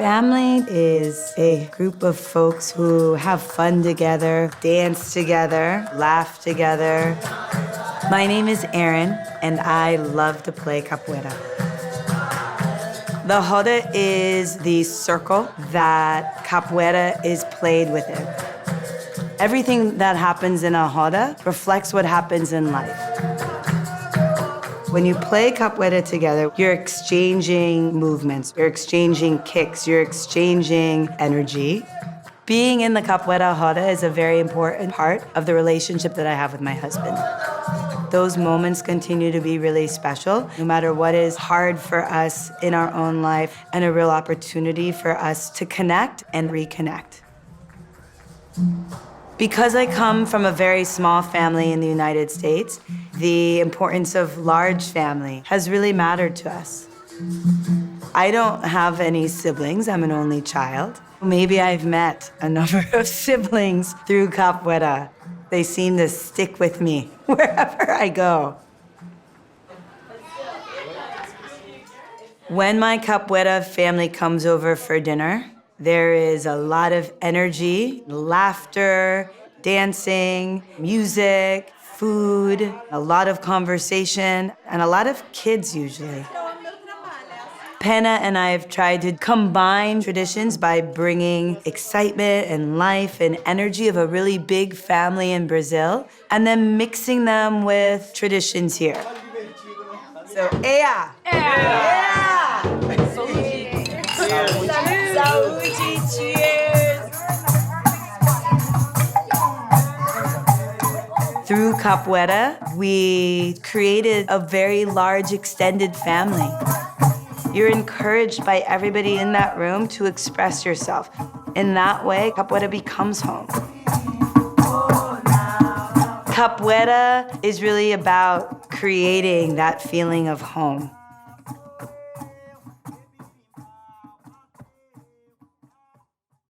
Family is a group of folks who have fun together, dance together, laugh together. My name is Erin, and I love to play capoeira. The roda is the circle that capoeira is played within. Everything that happens in a roda reflects what happens in life. When you play capoeira together, you're exchanging movements, you're exchanging kicks, you're exchanging energy. Being in the capoeira roda is a very important part of the relationship that I have with my husband. Those moments continue to be really special, no matter what is hard for us in our own life, and a real opportunity for us to connect and reconnect. Because I come from a very small family in the United States, the importance of large family has really mattered to us. I don't have any siblings, I'm an only child. Maybe I've met a number of siblings through capoeira. They seem to stick with me wherever I go. When my capoeira family comes over for dinner, there is a lot of energy, laughter, dancing, music, food, a lot of conversation, and a lot of kids usually. Pena and I have tried to combine traditions by bringing excitement and life and energy of a really big family in Brazil, and then mixing them with traditions here. So, ea! Ea! Saúde, cheers! Through capoeira, we created a very large extended family. You're encouraged by everybody in that room to express yourself. In that way, capoeira becomes home. Capoeira is really about creating that feeling of home.